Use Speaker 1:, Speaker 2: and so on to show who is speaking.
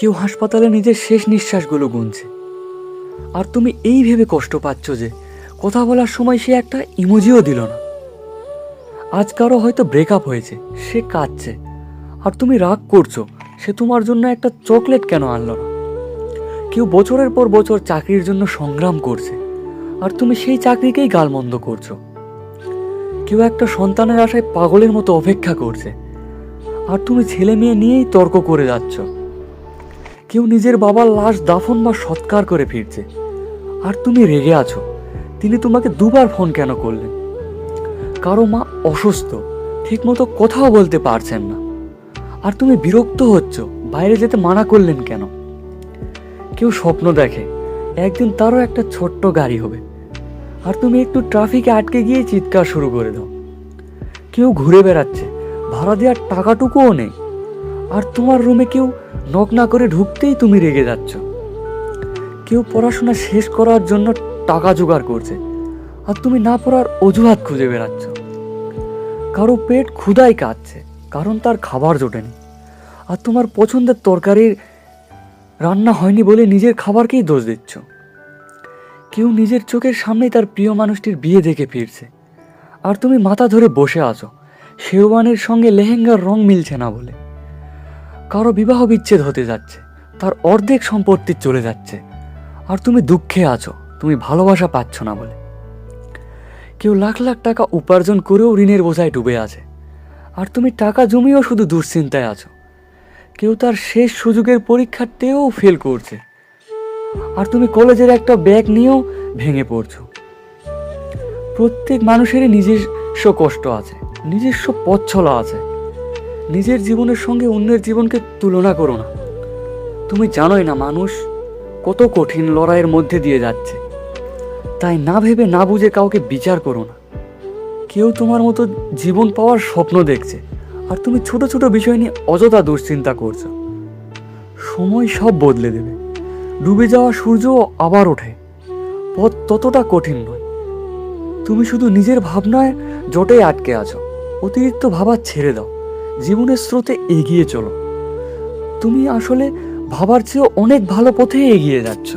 Speaker 1: কেউ হাসপাতালে নিজের শেষ নিঃশ্বাসগুলো গুনছে, আর তুমি এই ভেবে কষ্ট পাচ্ছ যে কথা বলার সময় সে একটা ইমোজিও দিল না। আজ কারো হয়তো ব্রেকআপ হয়েছে, সে কাঁদছে, আর তুমি রাগ করছো সে তোমার জন্য একটা চকলেট কেন আনলো না। কেউ বছরের পর বছর চাকরির জন্য সংগ্রাম করছে, আর তুমি সেই চাকরিকেই গালমন্দ করছো। কেউ একটা সন্তানের আশায় পাগলের মতো অপেক্ষা করছে, আর তুমি ছেলে মেয়ে নিয়েই তর্ক করে যাচ্ছ। কেউ নিজের বাবার লাশ দাফন বা সৎকার করে ফিরছে, আর তুমি রেগে আছো তিনি তোমাকে দুবার ফোন কেন করলেন। কারো মা অসুস্থ, ঠিকমতো কথাও বলতে পারছেন না, আর তুমি বিরক্ত হচ্ছ বাইরে যেতে মানা করলেন কেন। কেউ স্বপ্ন দেখে একদিন তারও একটা ছোট্ট গাড়ি হবে, আর তুমি একটু ট্রাফিকে আটকে গিয়ে চিৎকার শুরু করে দাও। কেউ ঘুরে বেড়াচ্ছে, ভাড়া দেওয়ার টাকাটুকুও নেই, আর তোমার রুমে কেউ নক না করে ঢুকতেই তুমি রেগে যাচ্ছ। কেউ পড়াশোনা শেষ করার জন্য টাকা জোগাড় করছে, আর তুমি না পড়ার অজুহাত খুঁজে বেড়াচ্ছ। কারো পেট ক্ষুধায় কাঁদছে কারণ তার খাবার জোটেনি, আর তোমার পছন্দের তরকারির রান্না হয়নি বলে নিজের খাবারকেই দোষ দিচ্ছ। কেউ নিজের চোখের সামনেই তার প্রিয় মানুষটির বিয়ে দেখে ফিরছে, আর তুমি মাথা ধরে বসে আছো শেরওয়ানির সঙ্গে লেহেঙ্গার রং মিলছে না বলে। কারো বিবাহ বিচ্ছেদ হতে যাচ্ছে, তার অর্ধেক সম্পত্তি চলে যাচ্ছে, আর তুমি দুঃখে আছো তুমি ভালোবাসা পাচ্ছ না বলে। কেউ লাখ লাখ টাকা উপার্জন করেও ঋণের বোঝায় ডুবে আছে, আর তুমি টাকা জমিয়েও শুধু দুশ্চিন্তায় আছো। কেউ তার শেষ সুযোগের পরীক্ষাতেও ফেল করছে, আর তুমি কলেজের একটা ব্যাগ নিয়েও ভেঙে পড়ছো। প্রত্যেক মানুষেরই নিজস্ব কষ্ট আছে, নিজস্ব পথ চলা আছে। নিজের জীবনের সঙ্গে অন্যের জীবনকে তুলনা করো না। তুমি জানোই না মানুষ কত কঠিন লড়াইয়ের মধ্যে দিয়ে যাচ্ছে, তাই না ভেবে না বুঝে কাউকে বিচার করো না। কেউ তোমার মতো জীবন পাওয়ার স্বপ্ন দেখছে, আর তুমি ছোট ছোট বিষয় নিয়ে অযথা দুশ্চিন্তা করছো। সময় সব বদলে দেবে, ডুবে যাওয়া সূর্য আবার ওঠে, পথ ততটা কঠিন নয়। তুমি শুধু নিজের ভাবনায় জটে আটকে আছো। অতিরিক্ত ভাবা ছেড়ে দাও, জীবনের স্রোতে এগিয়ে চলো। তুমি আসলে ভাবার চেয়েও অনেক ভালো পথে এগিয়ে যাচ্ছ।